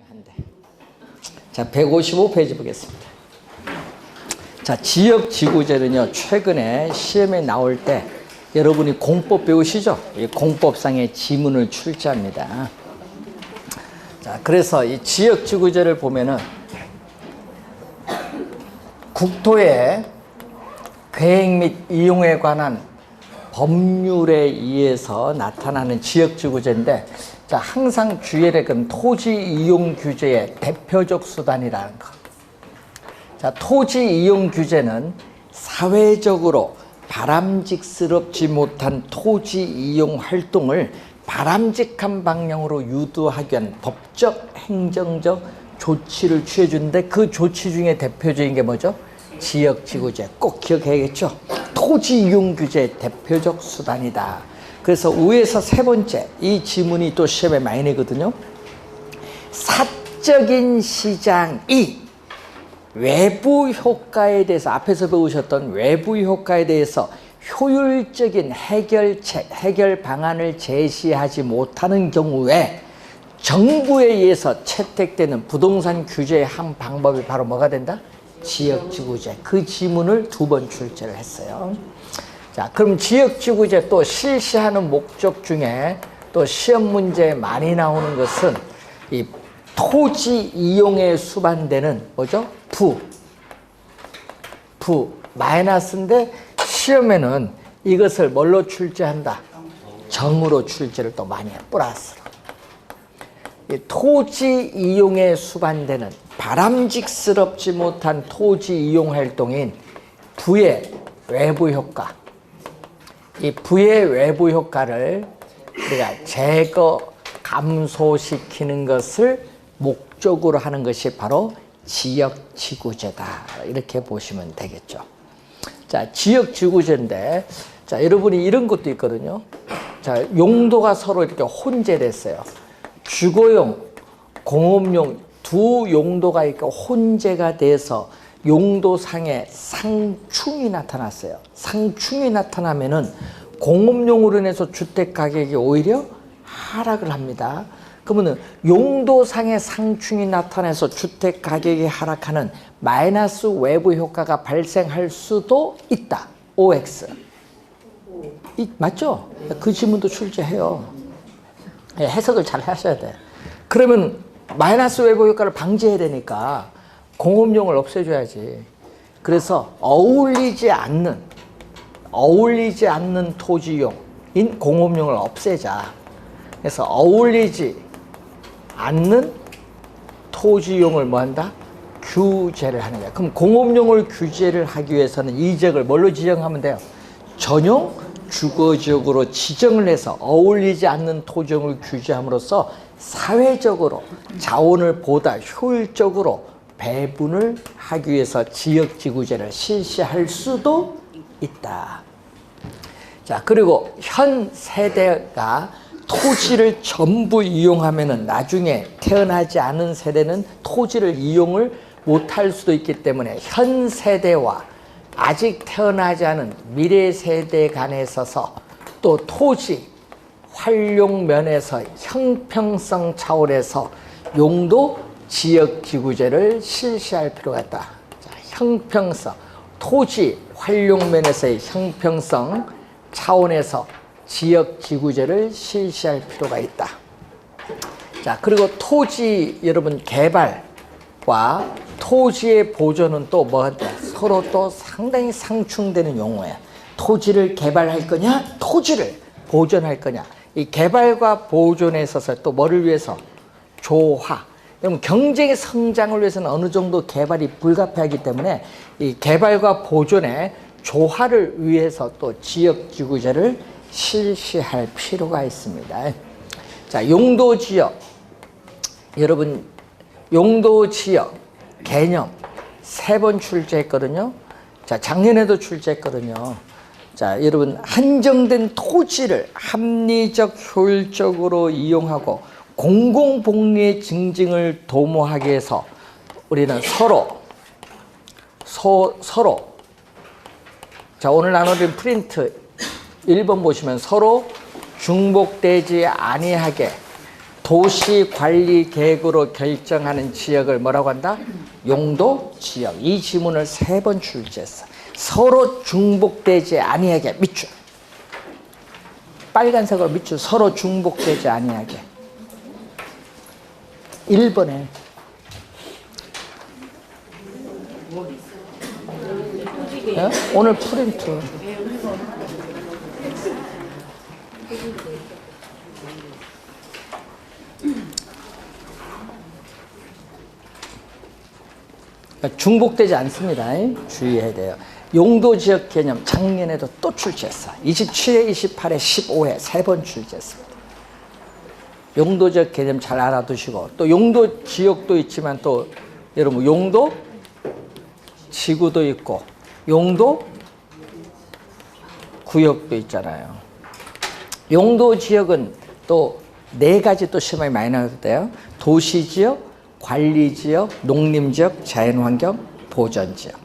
한 대. 자, 155페이지 보겠습니다. 자, 지역지구제는요, 최근에 시험에 나올 때 여러분이 공법 배우시죠? 이 공법상의 지문을 출제합니다. 자, 그래서 이 지역지구제를 보면은 국토의 계획 및 이용에 관한 법률에 의해서 나타나는 지역지구제인데, 자, 항상 주의해야 건 토지 이용 규제의 대표적 수단이라는 거. 자, 토지 이용 규제는 사회적으로 바람직스럽지 못한 토지 이용 활동을 바람직한 방향으로 유도하기 위한 법적, 행정적 조치를 취해주는데, 그 조치 중에 대표적인 게 뭐죠? 지역지구제. 꼭 기억해야겠죠? 토지 이용 규제의 대표적 수단이다. 그래서 위에서 세 번째, 이 지문이 또 시험에 많이 내거든요. 사적인 시장이 외부 효과에 대해서, 앞에서 배우셨던 외부 효과에 대해서 효율적인 해결 방안을 제시하지 못하는 경우에 정부에 의해서 채택되는 부동산 규제의 한 방법이 바로 뭐가 된다? 지역지구제. 그 지문을 2번 출제를 했어요. 자, 그럼 지역지구제 또 실시하는 목적 중에 또 시험 문제에 많이 나오는 것은 이 토지 이용에 수반되는 뭐죠? 마이너스인데 시험에는 이것을 뭘로 출제한다? 정으로 출제를 또 많이 해, 플러스로. 이 토지 이용에 수반되는 바람직스럽지 못한 토지 이용 활동인 부의 외부 효과. 이 부의 외부 효과를 우리가 제거, 감소시키는 것을 목적으로 하는 것이 바로 지역지구제다. 이렇게 보시면 되겠죠. 자, 지역지구제인데, 자, 여러분이 이런 것도 있거든요. 자, 용도가 서로 이렇게 혼재됐어요. 주거용, 공업용 두 용도가 이렇게 혼재가 돼서 용도상의 상충이 나타났어요. 상충이 나타나면은 공업용으로 인해서 주택 가격이 오히려 하락을 합니다. 그러면은 용도상의 상충이 나타나서 주택 가격이 하락하는 마이너스 외부 효과가 발생할 수도 있다. OX. 맞죠? 그 지문도 출제해요. 해석을 잘 하셔야 돼. 그러면 마이너스 외부 효과를 방지해야 되니까 공업용을 없애줘야지. 그래서 어울리지 않는 토지용인 공업용을 없애자. 그래서 어울리지 않는 토지용을 뭐 한다? 규제를 하는 거야. 그럼 공업용을 규제를 하기 위해서는 이 지역을 뭘로 지정하면 돼요? 전용 주거지역으로 지정을 해서 어울리지 않는 토지용을 규제함으로써 사회적으로 자원을 보다 효율적으로 배분을 하기 위해서 지역지구제를 실시할 수도 있다. 자, 그리고 현 세대가 토지를 전부 이용하면은 나중에 태어나지 않은 세대는 토지를 이용을 못할 수도 있기 때문에 현 세대와 아직 태어나지 않은 미래 세대 간에 있어서 또 토지 활용 면에서 형평성 차원에서 용도 지역지구제를 실시할 필요가 있다. 자, 형평성, 토지 활용 면에서의 형평성 차원에서 지역지구제를 실시할 필요가 있다. 자, 그리고 토지, 여러분, 개발과 토지의 보존은 또 뭐한다? 서로 또 상당히 상충되는 용어야. 토지를 개발할 거냐? 토지를 보존할 거냐? 이 개발과 보존에 있어서 또 뭐를 위해서? 조화. 그럼 경제의 성장을 위해서는 어느 정도 개발이 불가피하기 때문에 이 개발과 보존의 조화를 위해서 또 지역지구제를 실시할 필요가 있습니다. 자, 용도지역. 여러분, 용도지역 개념 3번 출제했거든요. 자, 작년에도 출제했거든요. 자, 여러분, 한정된 토지를 합리적, 효율적으로 이용하고 공공복리의 증진을 도모하기 위해서 우리는 서로 자, 오늘 나눠드린 프린트 1번 보시면 서로 중복되지 아니하게 도시 관리 계획으로 결정하는 지역을 뭐라고 한다? 용도 지역. 이 지문을 3번 출제했어. 서로 중복되지 아니하게 밑줄. 빨간색으로 밑줄. 서로 중복되지 아니하게. 1번에 오늘 프린트. 중복되지 않습니다. 주의해야 돼요. 용도지역 개념 작년에도 또 출제했어. 27회, 28회, 15회 3번 출제했습니다. 용도지역 개념 잘 알아두시고, 또 용도지역도 있지만 또 여러분 용도 지구도 있고 용도 구역도 있잖아요. 용도지역은 또 4가지 또 시험에 많이 나오는데요. 도시지역, 관리지역, 농림지역, 자연환경, 보전지역.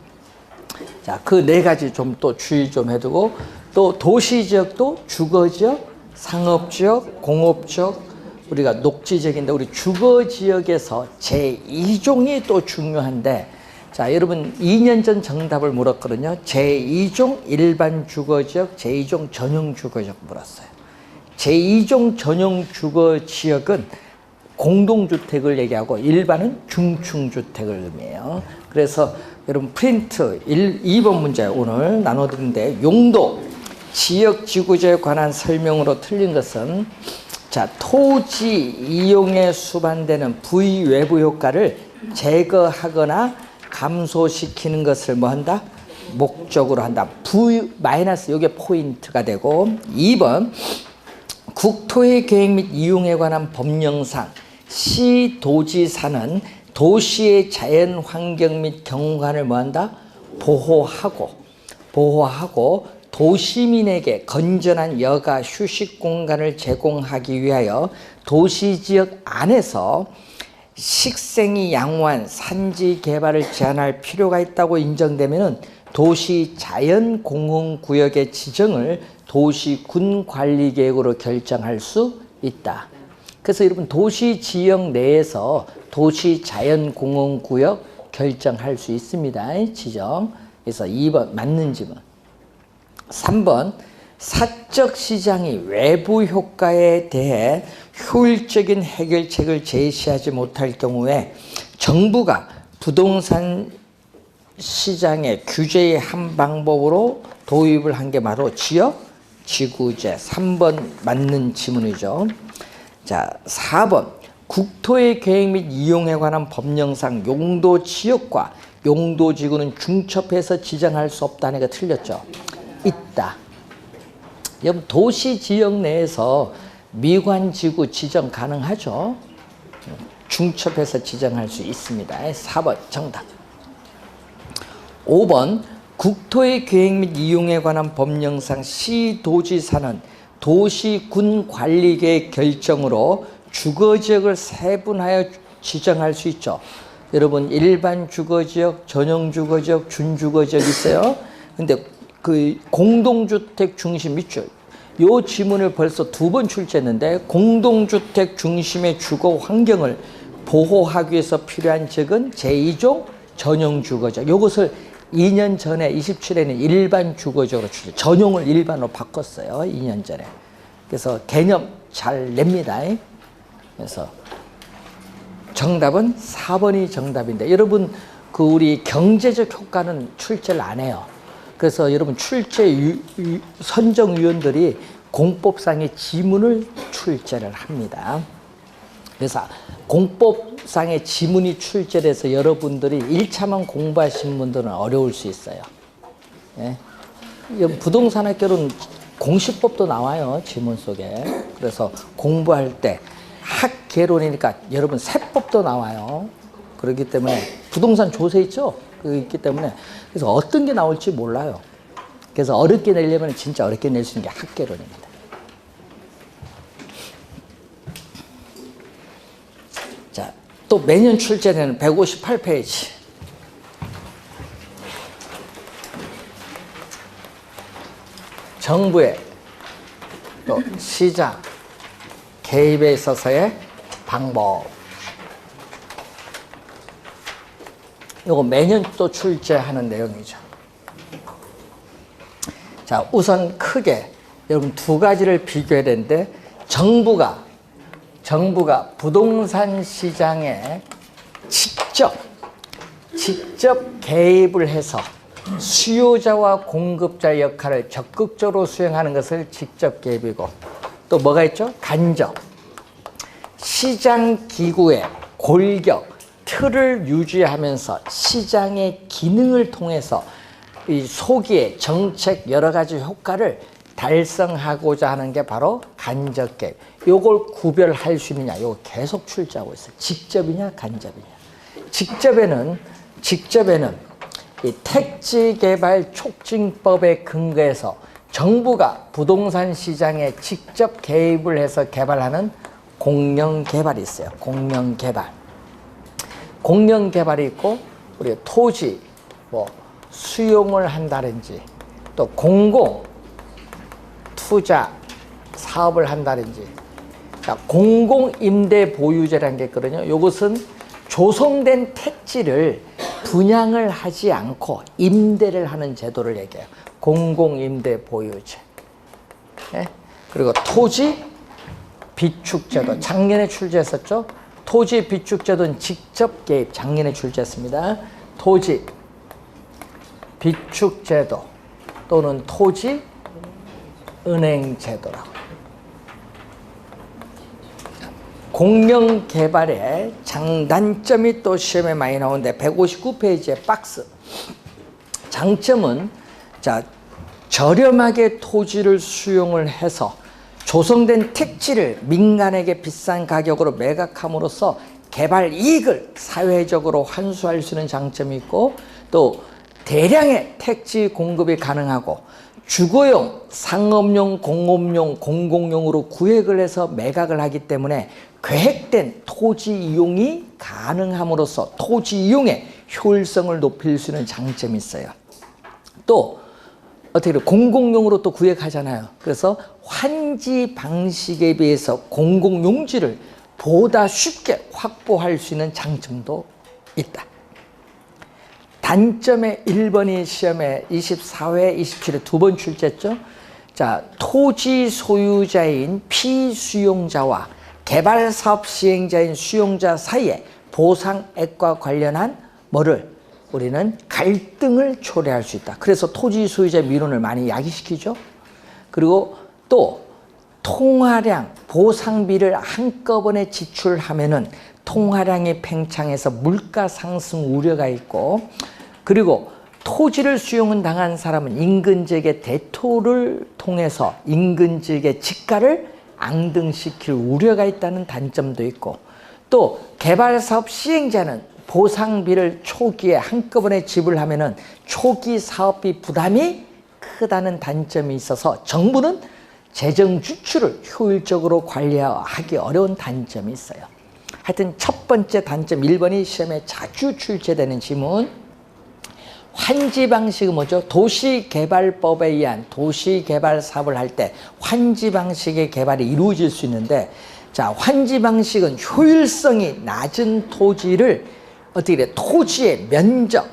자, 그 4가지 좀 또 주의 좀 해두고, 또 도시지역도 주거지역, 상업지역, 공업지역, 우리가 녹지지역인데 우리 주거지역에서 제2종이 또 중요한데, 자, 여러분 2년 전 정답을 물었거든요. 제2종 일반 주거지역, 제2종 전용 주거지역 물었어요. 제2종 전용 주거지역은 공동주택을 얘기하고 일반은 중층주택을 의미해요. 그래서 여러분 프린트 2번 문제 오늘 나눠드리는데, 용도, 지역지구제에 관한 설명으로 틀린 것은, 자, 토지 이용에 수반되는 부의 외부 효과를 제거하거나 감소시키는 것을 뭐 한다? 목적으로 한다. 부의 마이너스, 이게 포인트가 되고, 2번 국토의 계획 및 이용에 관한 법령상 시도지사는 도시의 자연 환경 및 경관을 뭐한다? 보호하고 도시민에게 건전한 여가 휴식 공간을 제공하기 위하여 도시지역 안에서 식생이 양호한 산지 개발을 제한할 필요가 있다고 인정되면 도시 자연공원구역의 지정을 도시군 관리계획으로 결정할 수 있다. 그래서 여러분 도시지역 내에서 도시자연공원구역 결정할 수 있습니다. 지정. 그래서 2번 맞는 지문. 3번 사적 시장이 외부 효과에 대해 효율적인 해결책을 제시하지 못할 경우에 정부가 부동산 시장의 규제의 한 방법으로 도입을 한 게 바로 지역지구제. 3번 맞는 지문이죠. 자, 4번 국토의 계획 및 이용에 관한 법령상 용도지역과 용도지구는 중첩해서 지정할 수 없다는 게 틀렸죠. 있다. 여러분 도시지역 내에서 미관지구 지정 가능하죠. 중첩해서 지정할 수 있습니다. 4번 정답. 5번 국토의 계획 및 이용에 관한 법령상 시도지사는 도시군 관리계획 결정으로 주거지역을 세분하여 지정할 수 있죠. 여러분 일반 주거지역, 전용 주거지역, 준주거지역 있어요. 근데 그 공동주택 중심 밑줄, 요 지문을 벌써 2번 출제했는데, 공동주택 중심의 주거 환경을 보호하기 위해서 필요한 지역은 제2종 전용 주거지역. 요것을 2년 전에 27회는 일반 주거지역으로 출제, 전용을 일반으로 바꿨어요. 2년 전에. 그래서 개념 잘 냅니다. 그래서 정답은 4번이 정답인데, 여러분 그 우리 경제적 효과는 출제를 안 해요. 그래서 여러분 출제 선정위원들이 공법상의 지문을 출제를 합니다. 그래서 공법상의 지문이 출제돼서 여러분들이 1차만 공부하신 분들은 어려울 수 있어요. 예? 부동산학교는 공시법도 나와요, 지문 속에. 그래서 공부할 때 학개론이니까 여러분 세법도 나와요. 그렇기 때문에 부동산 조세 있죠? 그거 있기 때문에 그래서 어떤 게 나올지 몰라요. 그래서 어렵게 내려면 진짜 어렵게 낼 수 있는 게 학개론입니다. 자, 또 매년 출제되는 158페이지. 정부의 또 시장 개입에 있어서의 방법. 요거 매년 또 출제하는 내용이죠. 자, 우선 크게 여러분 두 가지를 비교해야 되는데, 정부가 부동산 시장에 직접 개입을 해서 수요자와 공급자 역할을 적극적으로 수행하는 것을 직접 개입이고, 또 뭐가 있죠? 간접. 시장 기구의 골격, 틀을 유지하면서 시장의 기능을 통해서 이 소기의 정책 여러 가지 효과를 달성하고자 하는 게 바로 간접 개입. 요걸 구별할 수 있느냐? 요거 계속 출제하고 있어요. 직접이냐, 간접이냐. 직접에는 이 택지개발 촉진법에 근거해서 정부가 부동산 시장에 직접 개입을 해서 개발하는 공영개발이 있어요. 공영개발이 있고, 우리 토지 수용을 한다든지, 또 공공 투자 사업을 한다든지. 자, 공공임대 보유제라는 게 있거든요. 이것은 조성된 택지를 분양을 하지 않고 임대를 하는 제도를 얘기해요. 공공임대 보유제. 네? 그리고 토지 비축제도 작년에 출제했었죠. 토지 비축제도는 직접 개입, 작년에 출제했습니다. 토지 비축제도 또는 토지 은행제도라고. 공영개발의 장단점이 또 시험에 많이 나오는데 159페이지의 박스. 장점은 자, 저렴하게 토지를 수용을 해서 조성된 택지를 민간에게 비싼 가격으로 매각함으로써 개발 이익을 사회적으로 환수할 수 있는 장점이 있고, 또 대량의 택지 공급이 가능하고 주거용, 상업용, 공업용, 공공용으로 구획을 해서 매각을 하기 때문에 계획된 토지 이용이 가능함으로써 토지 이용의 효율성을 높일 수 있는 장점이 있어요. 또 어떻게 공공용으로 또 구획하잖아요. 그래서 환지 방식에 비해서 공공용지를 보다 쉽게 확보할 수 있는 장점도 있다. 단점의 1번이 시험에 24회, 27회 두 번 출제했죠. 자, 토지 소유자인 피수용자와 개발사업 시행자인 수용자 사이에 보상액과 관련한 우리는 갈등을 초래할 수 있다. 그래서 토지 소유자 민원을 많이 야기시키죠. 그리고 또 통화량, 보상비를 한꺼번에 지출하면은 통화량이 팽창해서 물가 상승 우려가 있고, 그리고 토지를 수용을 당한 사람은 인근 지역의 대토를 통해서 인근 지역의 지가를 앙등시킬 우려가 있다는 단점도 있고, 또 개발사업 시행자는 보상비를 초기에 한꺼번에 지불하면은 초기 사업비 부담이 크다는 단점이 있어서 정부는 재정 지출을 효율적으로 관리하기 어려운 단점이 있어요. 하여튼 첫 번째 단점 1번이 시험에 자주 출제되는 지문. 환지 방식은 뭐죠? 도시개발법에 의한 도시개발 사업을 할 때 환지 방식의 개발이 이루어질 수 있는데, 자, 환지 방식은 효율성이 낮은 토지를 어떻게 돼? 토지의 면적,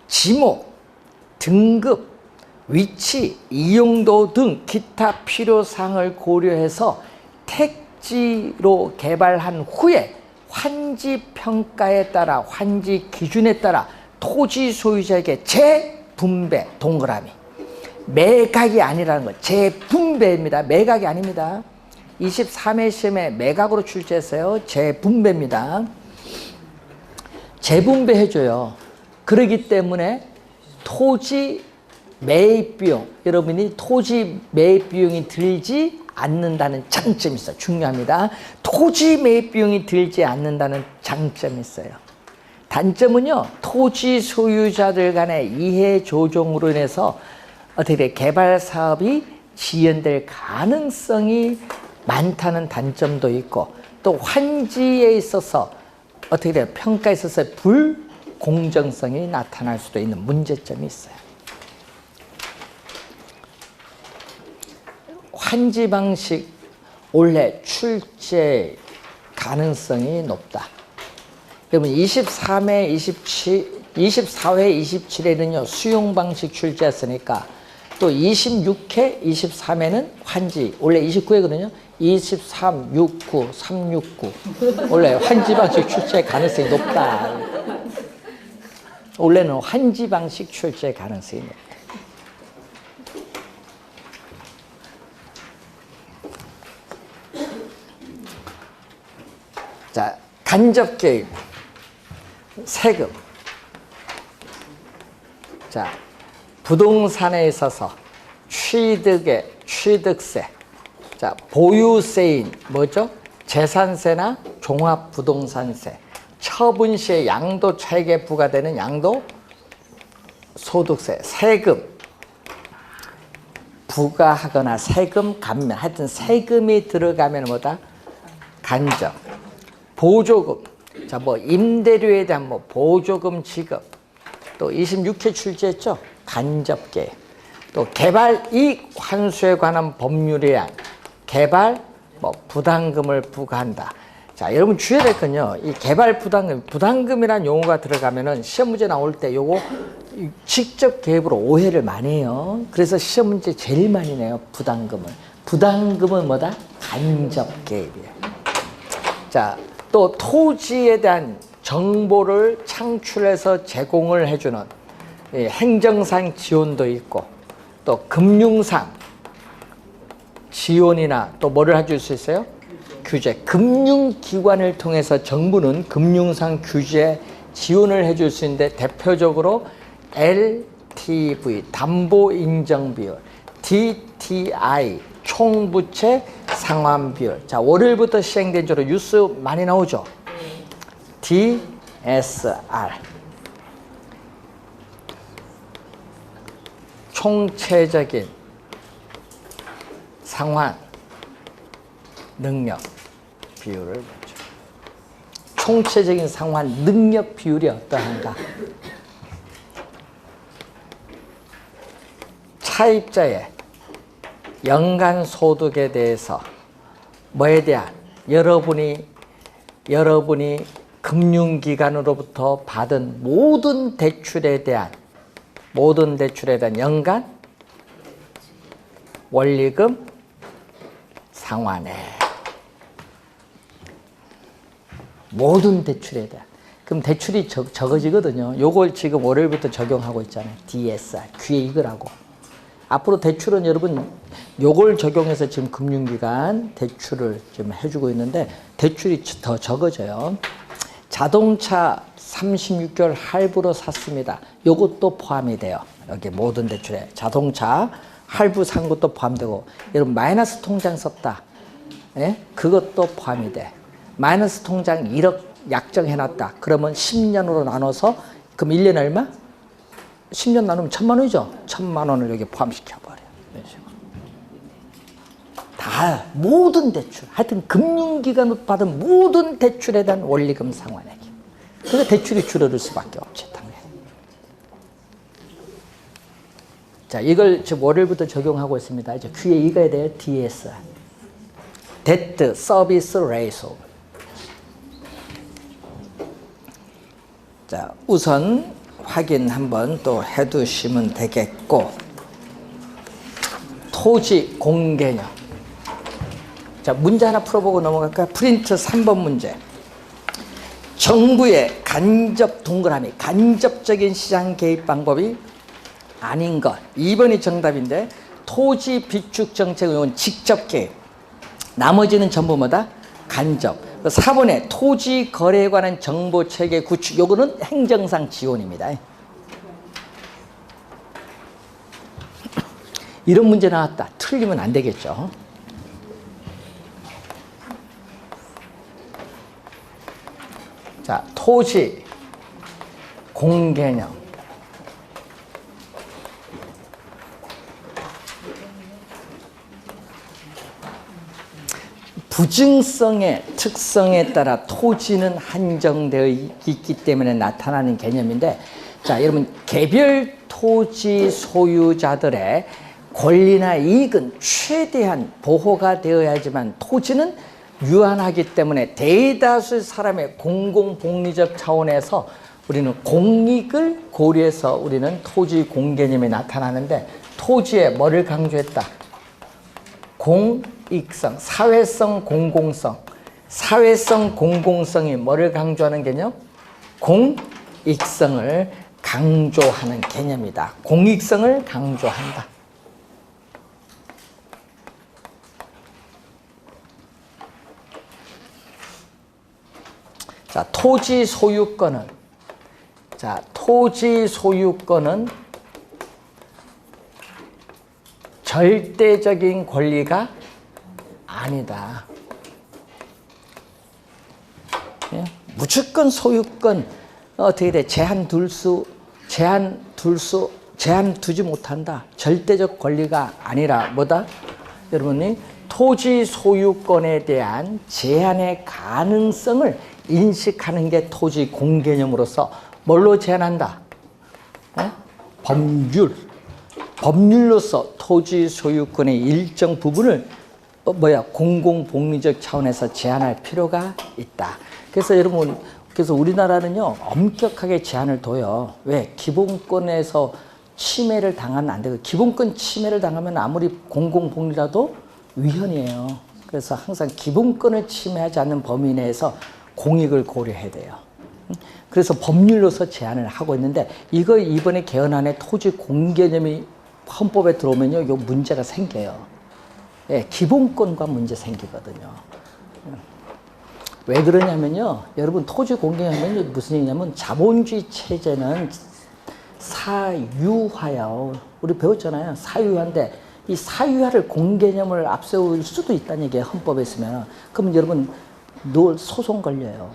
지목, 등급, 위치, 이용도 등 기타 필요사항을 고려해서 택지로 개발한 후에 환지 평가에 따라, 환지 기준에 따라 토지 소유자에게 재분배, 동그라미. 매각이 아니라는 거. 재분배입니다. 매각이 아닙니다. 23회 시험에 매각으로 출제했어요. 재분배입니다. 재분배해줘요. 그렇기 때문에 토지 매입 비용, 여러분이 토지 매입 비용이 들지 않는다는 장점이 있어요. 중요합니다. 토지 매입 비용이 들지 않는다는 장점이 있어요. 단점은요, 토지 소유자들 간의 이해 조정으로 인해서 어떻게 돼? 개발 사업이 지연될 가능성이 많다는 단점도 있고, 또 환지에 있어서 어떻게 돼요? 평가에 있어서 불공정성이 나타날 수도 있는 문제점이 있어요. 환지 방식 올해 출제 가능성이 높다. 그러면 23회, 27, 24회, 27회는요, 수용 방식 출제했으니까 또 26회, 23회는 환지. 원래 29회거든요. 23, 69, 369. 원래 환지 방식 출제 가능성이 높다. 원래는 환지 방식 출제 가능성이 높다. 자, 간접 개입, 세금. 자, 부동산에 있어서 취득세. 자, 보유세인 뭐죠? 재산세나 종합부동산세. 처분시에 양도차익에 부과되는 양도소득세, 세금 부과하거나 세금 감면, 하여튼 세금이 들어가면 뭐다? 간접. 보조금. 자, 뭐 임대료에 대한 뭐 보조금 지급. 또 26회 출제했죠? 간접 개입. 또 개발 이익 환수에 관한 법률에 개발 뭐 부담금을 부과한다. 자, 여러분 주의해야 될 건요. 이 개발 부담금이라는 용어가 들어가면은 시험 문제 나올 때 요거 직접 개입으로 오해를 많이 해요. 그래서 시험 문제 제일 많이 내요. 부담금은 뭐다? 간접 개입이에요. 자, 또 토지에 대한 정보를 창출해서 제공을 해주는 행정상 지원도 있고, 또 금융상 지원이나 또 뭐를 해줄 수 있어요? 규제. 금융기관을 통해서 정부는 금융상 규제 지원을 해줄 수 있는데 대표적으로 LTV, 담보인정비율, DTI, 총부채 상환비율. 자, 월요일부터 시행된 지로 뉴스 많이 나오죠? DSR. 총체적인 상환 능력 비율을 보죠. 총체적인 상환 능력 비율이 어떠한가? 차입자의 연간 소득에 대해서 뭐에 대한 여러분이 금융기관으로부터 받은 모든 대출에 대한 연간 원리금 상환액. 모든 대출에 대한. 그럼 대출이 적어지거든요. 요걸 지금 월요일부터 적용하고 있잖아요. DSR, 귀에 익으라고. 앞으로 대출은 여러분 요걸 적용해서 지금 금융기관 대출을 지금 해주고 있는데 대출이 더 적어져요. 자동차 36개월 할부로 샀습니다. 요것도 포함이 돼요. 여기 모든 대출에 자동차 할부 산 것도 포함되고, 여러분 마이너스 통장 썼다. 예? 그것도 포함이 돼. 마이너스 통장 1억 약정해놨다. 그러면 10년으로 나눠서 그럼 1년에 얼마? 10년 나누면 1,000만 원이죠. 1,000만 원을 여기 포함시켜버려요. 다 모든 대출, 하여튼 금융기관으로 받은 모든 대출에 대한 원리금 상환액이. 그래서 대출이 줄어들 수밖에 없지, 당연히. 자, 이걸 지금 월요일부터 적용하고 있습니다. 이제 귀에 익어야 돼요. DSR. Debt Service Ratio. 자, 우선 확인 한번 또 해두시면 되겠고, 토지 공개념. 자, 문제 하나 풀어보고 넘어갈까요? 프린트 3번 문제. 정부의 간접 동그라미, 간접적인 시장 개입 방법이 아닌 것. 2번이 정답인데, 토지 비축 정책은 직접 개입. 나머지는 전부 뭐다? 간접. 4번에 토지 거래에 관한 정보 체계 구축. 요거는 행정상 지원입니다. 이런 문제 나왔다. 틀리면 안 되겠죠. 자, 토지 공개념. 부증성의 특성에 따라 토지는 한정되어 있기 때문에 나타나는 개념인데, 자, 여러분 개별 토지 소유자들의 권리나 이익은 최대한 보호가 되어야지만 토지는 유한하기 때문에 대다수 사람의 공공복리적 차원에서 우리는 공익을 고려해서 우리는 토지 공개념이 나타나는데, 토지에 뭐를 강조했다? 공익성, 사회성, 공공성. 사회성, 공공성이 뭐를 강조하는 개념? 공익성을 강조하는 개념이다. 공익성을 강조한다. 자, 토지 소유권은, 절대적인 권리가 아니다. 예? 무조건 소유권 어떻게 돼? 제한 두지 못한다. 절대적 권리가 아니라 뭐다? 여러분이 토지 소유권에 대한 제한의 가능성을 인식하는 게 토지 공개념으로서 뭘로 제한한다? 법률로서 토지 소유권의 일정 부분을 공공복리적 차원에서 제한할 필요가 있다. 그래서 여러분, 그래서 우리나라는요 엄격하게 제한을 둬요. 왜? 기본권에서 침해를 당하면 안 되고, 기본권 침해를 당하면 아무리 공공복리라도 위헌이에요. 그래서 항상 기본권을 침해하지 않는 범위 내에서 공익을 고려해야 돼요. 그래서 법률로서 제한을 하고 있는데, 이거 이번에 개헌안에 토지 공개념이 헌법에 들어오면요, 요 문제가 생겨요. 예, 기본권과 문제 생기거든요. 왜 그러냐면요, 여러분 토지 공개념은 무슨 얘기냐면, 자본주의 체제는 사유화요. 우리 배웠잖아요. 사유화인데 이 사유화를 공개념을 앞세울 수도 있다는 얘기예요. 헌법에 있으면. 그러면 여러분 소송 걸려요.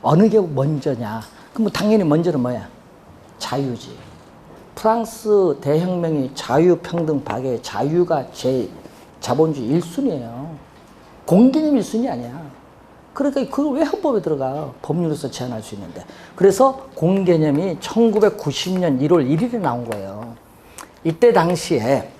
어느 게 먼저냐? 그럼 당연히 먼저는 뭐야? 자유지. 프랑스 대혁명이 자유평등 박애, 자유가 자본주의 1순위예요. 공개념 1순위 아니야. 그러니까 그걸 왜 헌법에 들어가? 법률로서 제한할 수 있는데. 그래서 공개념이 1990년 1월 1일에 나온 거예요. 이때 당시에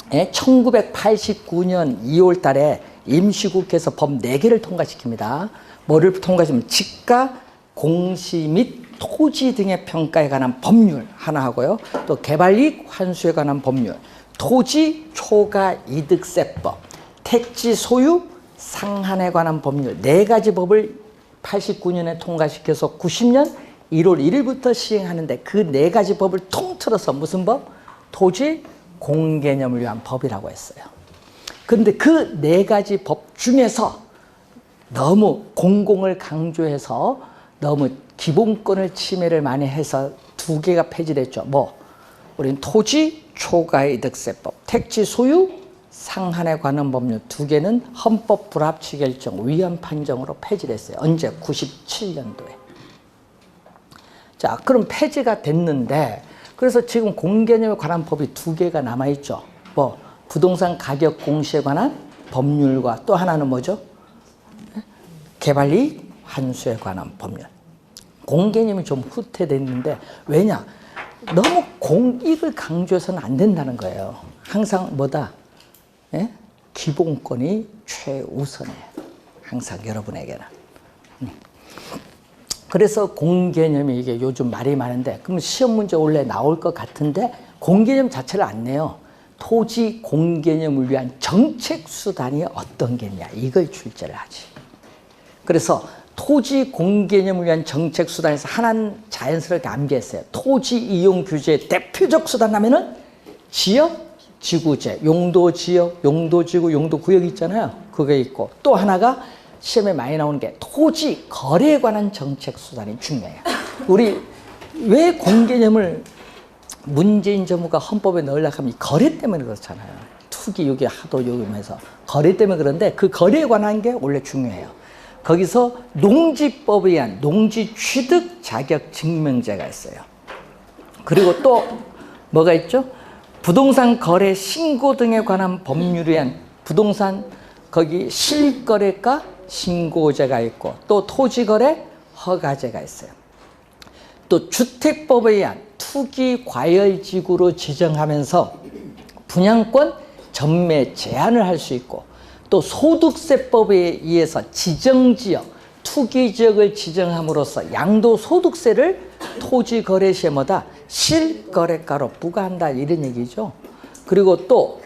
1989년 2월 달에 임시국회에서 법 4개를 통과시킵니다. 뭐를 통과시키면 지가, 공시 및 토지 등의 평가에 관한 법률 하나 하고요. 또 개발이익 환수에 관한 법률, 토지 초과 이득세법, 택지 소유 상한에 관한 법률 4가지 법을 89년에 통과시켜서 90년 1월 1일부터 시행하는데, 그 4가지 법을 통틀어서 무슨 법? 토지 공개념을 위한 법이라고 했어요. 그런데 그 4가지 법 중에서 너무 공공을 강조해서 너무 기본권을 침해를 많이 해서 2개가 폐지됐죠. 우리는 토지 초과이득세법, 택지 소유 상한에 관한 법률 2개는 헌법 불합치 결정 위헌 판정으로 폐지됐어요. 언제? 97년도에. 자, 그럼 폐지가 됐는데, 그래서 지금 공개념에 관한 법이 2개가 남아있죠. 부동산 가격 공시에 관한 법률과 또 하나는 뭐죠? 개발이익 환수에 관한 법률. 공개념이 좀 후퇴됐는데, 왜냐? 너무 공익을 강조해서는 안 된다는 거예요. 항상 뭐다? 기본권이 최우선이에요. 항상 여러분에게는. 그래서 공개념이 이게 요즘 말이 많은데, 그럼 시험 문제 원래 나올 것 같은데 공개념 자체를 안 내요. 토지 공개념을 위한 정책 수단이 어떤 게냐, 이걸 출제를 하지. 그래서 토지 공개념을 위한 정책 수단에서 하나는 자연스럽게 암기했어요. 토지 이용 규제의 대표적 수단 하면은 지역 지구제, 용도지역, 용도지구, 용도구역 있잖아요. 그게 있고, 또 하나가 시험에 많이 나오는 게 토지 거래에 관한 정책 수단이 중요해요. 우리 왜 공개념을 문재인 정부가 헌법에 넣으려고 하면 이 거래 때문에 그렇잖아요. 투기 여기 하도 요금해서 거래 때문에 그런데, 그 거래에 관한 게 원래 중요해요. 거기서 농지법에 의한 농지 취득 자격 증명제가 있어요. 그리고 또 뭐가 있죠? 부동산 거래 신고 등에 관한 법률에 의한 부동산 거기 실거래가 신고제가 있고, 또 토지거래 허가제가 있어요. 또 주택법에 의한 투기 과열지구로 지정하면서 분양권 전매 제한을 할 수 있고, 또 소득세법에 의해서 지정지역, 투기지역을 지정함으로써 양도소득세를 토지거래시에마다 실거래가로 부과한다 이런 얘기죠. 그리고 또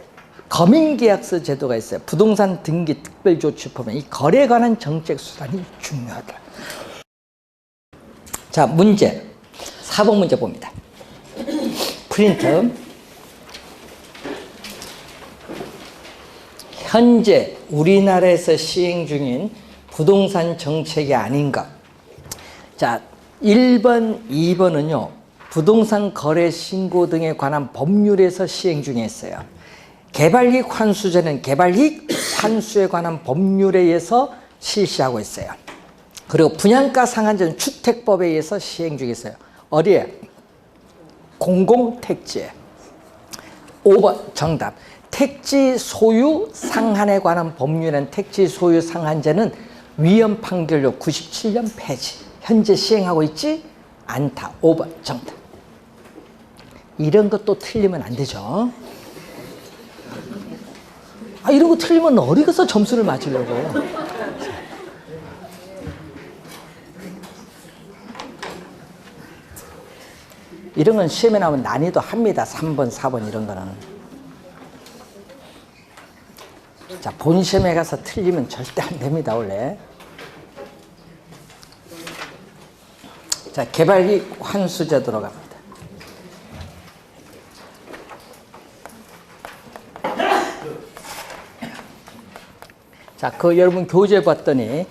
거민계약서 제도가 있어요. 부동산 등기 특별조치법에 이 거래에 관한 정책 수단이 중요하다. 자, 문제 4번 문제 봅니다. 프린트. 현재 우리나라에서 시행 중인 부동산 정책이 아닌 것. 자, 1번, 2번은요, 부동산 거래 신고 등에 관한 법률에서 시행 중에 있어요. 개발이익 환수제는 개발이익 환수에 관한 법률에 의해서 실시하고 있어요. 그리고 분양가 상한제는 주택법에 의해서 시행 중에 있어요. 어디에? 공공택지에. 5번 정답. 택지 소유 상한에 관한 법률은 택지 소유 상한제는 위헌 판결로 97년 폐지. 현재 시행하고 있지 않다. 5번 정답. 이런 것도 틀리면 안 되죠. 이런 거 틀리면 어디 가서 점수를 맞으려고. 이런 건 시험에 나오면 난이도 합니다. 3번, 4번 이런 거는. 자, 본 시험에 가서 틀리면 절대 안 됩니다, 원래. 자, 개발이익 환수제도로 갑니다. 자, 여러분 교재 봤더니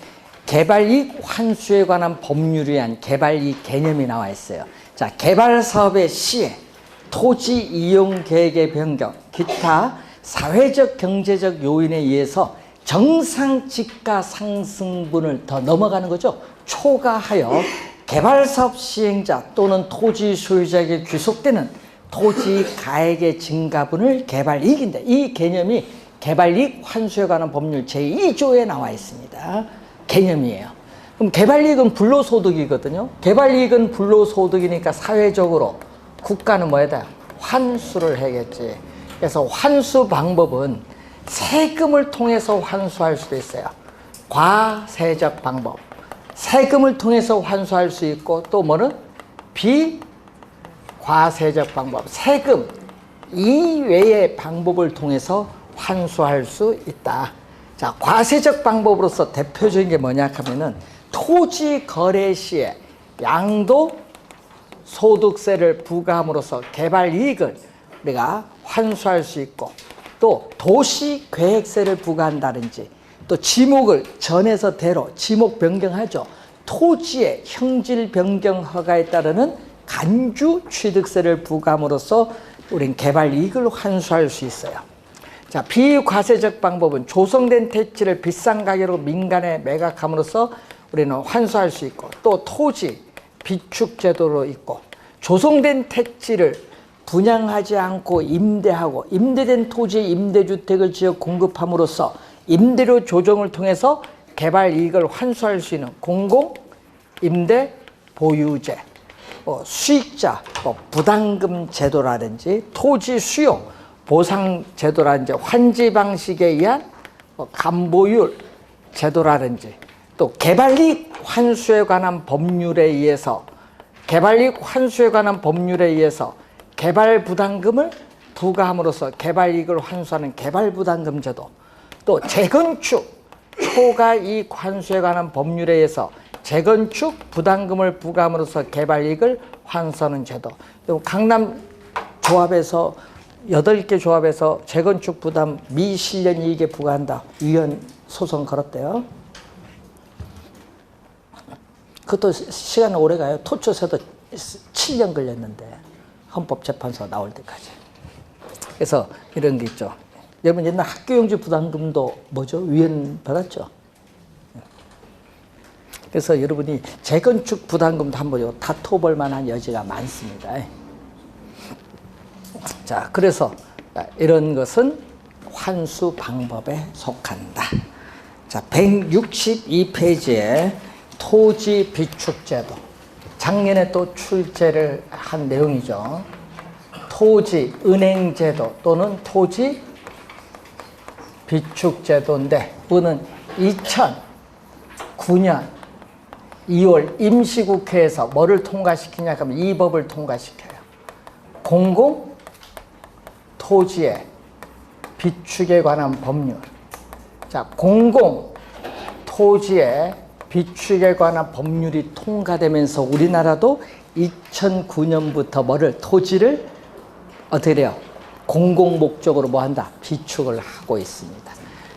개발이익 환수에 관한 법률에 의한 개발이익 개념이 나와 있어요. 자, 개발 사업의 시에 토지 이용 계획의 변경, 기타 사회적 경제적 요인에 의해서 정상 지가 상승분을 더 넘어가는 거죠. 초과하여 개발 사업 시행자 또는 토지 소유자에게 귀속되는 토지 가액의 증가분을 개발이익인데, 이 개념이 개발이익 환수에 관한 법률 제2조에 나와 있습니다. 개념이에요. 그럼 개발이익은 불로소득이거든요. 개발이익은 불로소득이니까 사회적으로 국가는 뭐에다? 환수를 해야겠지. 그래서 환수 방법은 세금을 통해서 환수할 수도 있어요. 과세적 방법. 세금을 통해서 환수할 수 있고, 또 뭐는? 비과세적 방법. 세금 이외의 방법을 통해서 환수할 수 있다. 자, 과세적 방법으로서 대표적인 게 뭐냐 하면은 토지 거래 시에 양도소득세를 부과함으로써 개발이익을 우리가 환수할 수 있고, 또 도시계획세를 부과한다든지, 또 지목을 전에서 대로 지목 변경하죠. 토지의 형질 변경 허가에 따르는 간주 취득세를 부과함으로써 우린 개발이익을 환수할 수 있어요. 자, 비과세적 방법은 조성된 택지를 비싼 가격으로 민간에 매각함으로써 우리는 환수할 수 있고, 또 토지 비축 제도로 있고, 조성된 택지를 분양하지 않고 임대하고 임대된 토지에 임대주택을 지어 공급함으로써 임대료 조정을 통해서 개발이익을 환수할 수 있는 공공임대보유제, 수익자 부담금 제도라든지 토지 수요 보상 제도라든지 환지 방식에 의한 감보율 제도라든지, 또 개발이익 환수에 관한 법률에 의해서 개발 부담금을 부과함으로써 개발이익을 환수하는 개발부담금 제도, 또 재건축 초과이익 환수에 관한 법률에 의해서 재건축 부담금을 부과함으로써 개발이익을 환수하는 제도. 강남 조합에서 8개 조합에서 재건축 부담 미실현 이익에 부과한다. 위헌 소송 걸었대요. 그것도 시간이 오래 가요. 토초세도 7년 걸렸는데, 헌법재판소 나올 때까지. 그래서 이런 게 있죠. 여러분 옛날 학교용지 부담금도 뭐죠? 위헌 받았죠. 그래서 여러분이 재건축 부담금도 한번 다퉈볼 만한 여지가 많습니다. 자, 그래서 이런 것은 환수 방법에 속한다. 자, 162페이지에 토지 비축제도. 작년에 또 출제를 한 내용이죠. 토지 은행제도 또는 토지 비축제도인데 그거는 2009년 2월 임시국회에서 뭐를 통과시키냐 하면 이 법을 통과시켜요. 공공토지의 비축에 관한 법률. 자, 공공토지의 비축에 관한 법률이 통과되면서 우리나라도 2009년부터 뭐를 토지를 어떻게 돼요? 공공목적으로 뭐 한다? 비축을 하고 있습니다.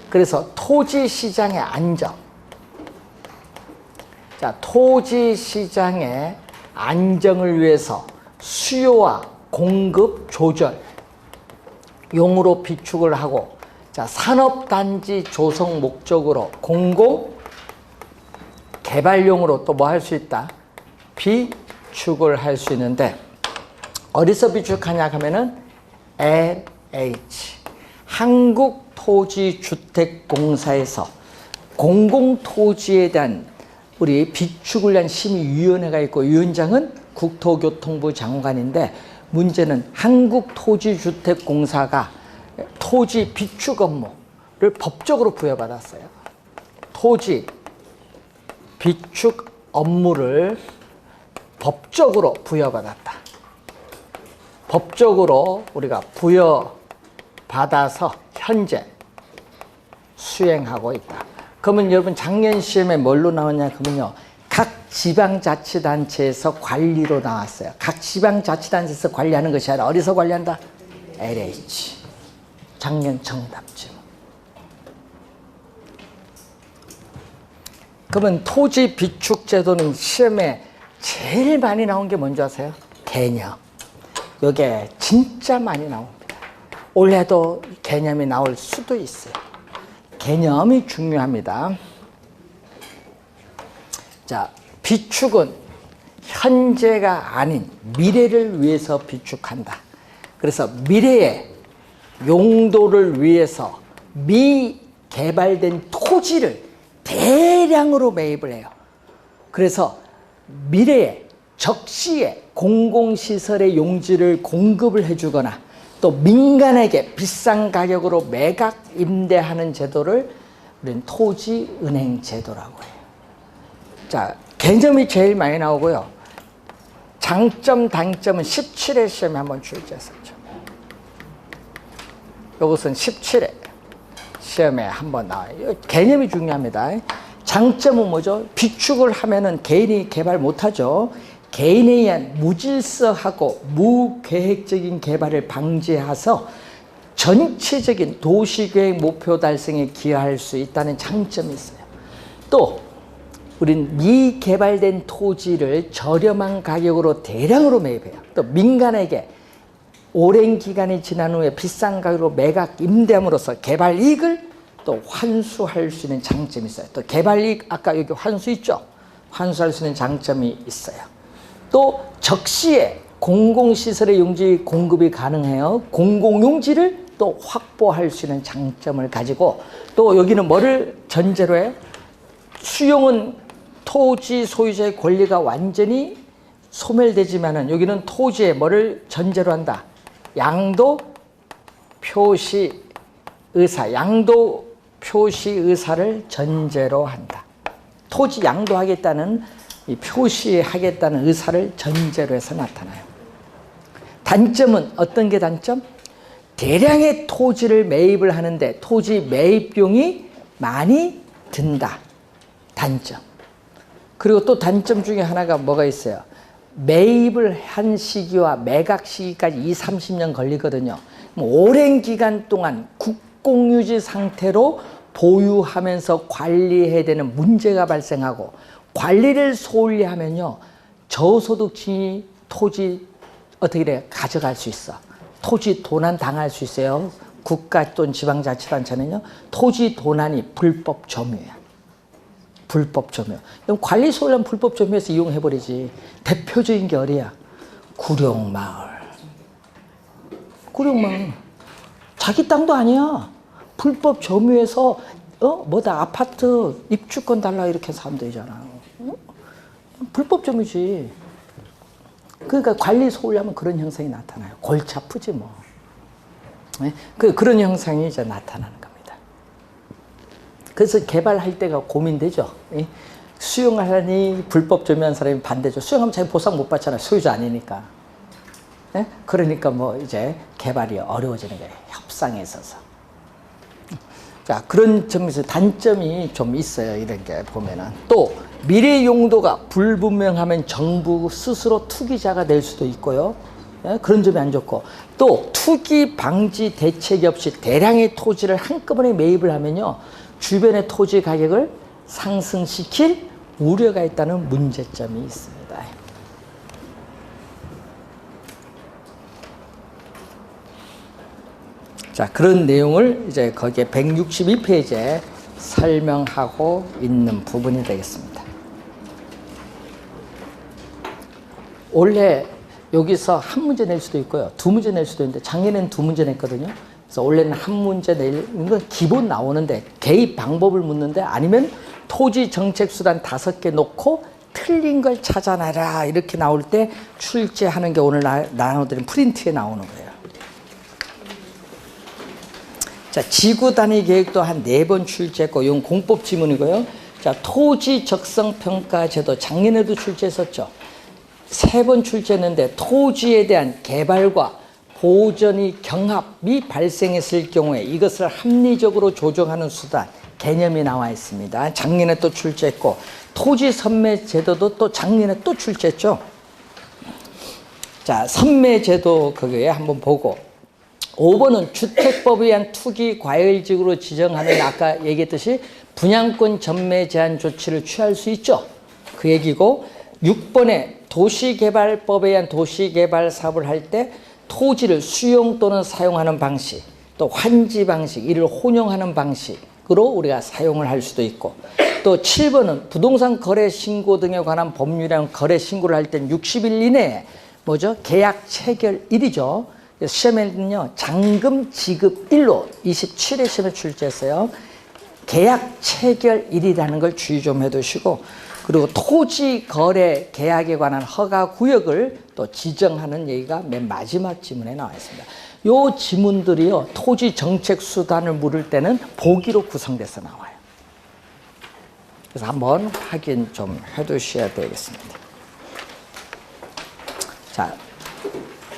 그래서 토지시장의 안정. 자, 토지시장의 안정을 위해서 수요와 공급 조절 용으로 비축을 하고, 자, 산업단지 조성 목적으로 공공 개발용으로 또 뭐 할 수 있다? 비축을 할 수 있는데, 어디서 비축하냐 하면은 LH 한국토지주택공사에서 공공토지에 대한 우리 비축을 위한 심의위원회가 있고, 위원장은 국토교통부 장관인데, 문제는 한국토지주택공사가 토지 비축 업무를 법적으로 부여받았어요. 토지 비축 업무를 법적으로 부여받았다. 법적으로 우리가 부여받아서 현재 수행하고 있다. 그러면 여러분 작년 시험에 뭘로 나왔냐 그러면요, 각 지방자치단체에서 관리로 나왔어요. 각 지방자치단체에서 관리하는 것이 아니라 어디서 관리한다? LH. 작년 정답지. 그러면 토지 비축 제도는 시험에 제일 많이 나온 게 뭔지 아세요? 개념. 이게 진짜 많이 나옵니다. 올해도 개념이 나올 수도 있어요. 개념이 중요합니다. 자, 비축은 현재가 아닌 미래를 위해서 비축한다. 그래서 미래의 용도를 위해서 미개발된 토지를 대량으로 매입을 해요. 그래서 미래에 적시에 공공시설의 용지를 공급을 해주거나 또 민간에게 비싼 가격으로 매각 임대하는 제도를 우리는 토지은행 제도라고 해요. 자, 개념이 제일 많이 나오고요. 장점, 단점은 17회 시험에 한번 출제했었죠. 이것은 17회 시험에 한번 나와요. 개념이 중요합니다. 장점은 뭐죠? 비축을 하면은 개인이 개발 못하죠. 개인에 의한 무질서하고 무계획적인 개발을 방지해서 전체적인 도시계획 목표 달성에 기여할 수 있다는 장점이 있어요. 또 우린 미개발된 토지를 저렴한 가격으로 대량으로 매입해요. 또 민간에게 오랜 기간이 지난 후에 비싼 가격으로 매각 임대함으로써 개발 이익을 또 환수할 수 있는 장점이 있어요. 또 개발 이익, 아까 여기 환수 있죠? 환수할 수 있는 장점이 있어요. 또 적시에 공공시설의 용지 공급이 가능해요. 공공용지를 또 확보할 수 있는 장점을 가지고, 또 여기는 뭐를 전제로 해요? 수용은 토지 소유자의 권리가 완전히 소멸되지만은 여기는 토지에 뭐를 전제로 한다? 양도 표시 의사, 양도 표시 의사를 전제로 한다. 토지 양도하겠다는 이 표시하겠다는 의사를 전제로 해서 나타나요. 단점은 어떤 게 단점? 대량의 토지를 매입을 하는데 토지 매입비용이 많이 든다. 단점. 그리고 또 단점 중에 하나가 뭐가 있어요? 매입을 한 시기와 매각 시기까지 20-30년 걸리거든요. 오랜 기간 동안 국공유지 상태로 보유하면서 관리해야 되는 문제가 발생하고, 관리를 소홀히 하면요, 저소득층이 토지 어떻게 돼? 가져갈 수 있어. 토지 도난 당할 수 있어요. 국가 또는 지방자치단체는요, 토지 도난이 불법 점유야. 불법 점유. 그럼 관리 소홀한 불법 점유에서 이용해버리지. 대표적인 게 어디야? 구룡마을. 구룡마을. 자기 땅도 아니야. 불법 점유해서 뭐다 아파트 입주권 달라 이렇게 해서 하면 되잖아. 불법 점유지. 그러니까 관리 소홀히 하면 그런 현상이 나타나요. 골치 아프지 뭐. 네? 그런 현상이 이제 나타나는 겁니다. 그래서 개발할 때가 고민되죠. 수용하려니 불법 점유한 사람이 반대죠. 수용하면 자기 보상 못 받잖아요. 소유자 아니니까. 그러니까 뭐 이제 개발이 어려워지는 거예요. 협상에 있어서. 자, 그런 점에서 단점이 좀 있어요. 이런 게 보면은. 또 미래 용도가 불분명하면 정부 스스로 투기자가 될 수도 있고요. 그런 점이 안 좋고, 또 투기 방지 대책이 없이 대량의 토지를 한꺼번에 매입을 하면요, 주변의 토지 가격을 상승시킬 우려가 있다는 문제점이 있습니다. 자, 그런 내용을 이제 거기에 162페이지에 설명하고 있는 부분이 되겠습니다. 원래 여기서 한 문제 낼 수도 있고요, 두 문제 낼 수도 있는데 작년에는 두 문제 냈거든요. 그래서 원래는 한 문제 내는 건 기본 나오는데 개입 방법을 묻는데, 아니면 토지 정책 수단 5개 놓고 틀린 걸 찾아내라 이렇게 나올 때 출제하는 게 오늘 나눠드린 프린트에 나오는 거예요. 자, 지구 단위 계획도 한 4번 출제했고, 이건 공법 지문이고요. 자, 토지 적성 평가 제도 작년에도 출제했었죠. 3번 출제했는데, 토지에 대한 개발과 보전이 경합이 발생했을 경우에 이것을 합리적으로 조정하는 수단, 개념이 나와 있습니다. 작년에 또 출제했고, 토지 선매 제도도 또 작년에 또 출제했죠. 자, 선매 제도 그거에 한번 보고, 5번은 주택법에 의한 투기 과열지구로 지정하는, 아까 얘기했듯이 분양권 전매 제한 조치를 취할 수 있죠. 그 얘기고, 6번에 도시개발법에 의한 도시개발 사업을 할 때 토지를 수용 또는 사용하는 방식, 또 환지 방식, 이를 혼용하는 방식으로 우리가 사용을 할 수도 있고, 또 7번은 부동산 거래 신고 등에 관한 법률이랑 거래 신고를 할 때는 60일 이내에 뭐죠? 계약 체결일이죠. 시험에는요, 잔금 지급일로 27회 시험에 출제했어요. 계약 체결일이라는 걸 주의 좀 해두시고, 그리고 토지 거래 계약에 관한 허가 구역을 또 지정하는 얘기가 맨 마지막 지문에 나와 있습니다. 요 지문들이요, 토지 정책 수단을 물을 때는 보기로 구성돼서 나와요. 그래서 한번 확인 좀 해두셔야 되겠습니다. 자,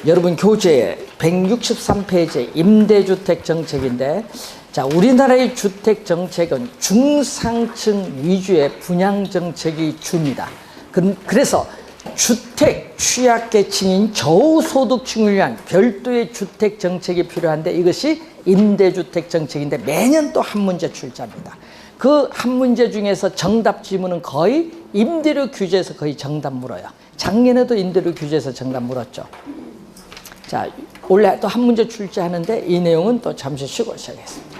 여러분 교재에 163페이지 임대주택 정책인데, 자, 우리나라의 주택 정책은 중상층 위주의 분양 정책이 주입니다. 그래서 주택 취약계층인 저소득층을 위한 별도의 주택 정책이 필요한데, 이것이 임대주택 정책인데 매년 또 한 문제 출제합니다. 그 한 문제 중에서 정답 지문은 거의 임대료 규제에서 거의 정답 물어요. 작년에도 임대료 규제에서 정답 물었죠. 자, 원래 또 한 문제 출제하는데 이 내용은 또 잠시 쉬고 시작하겠습니다.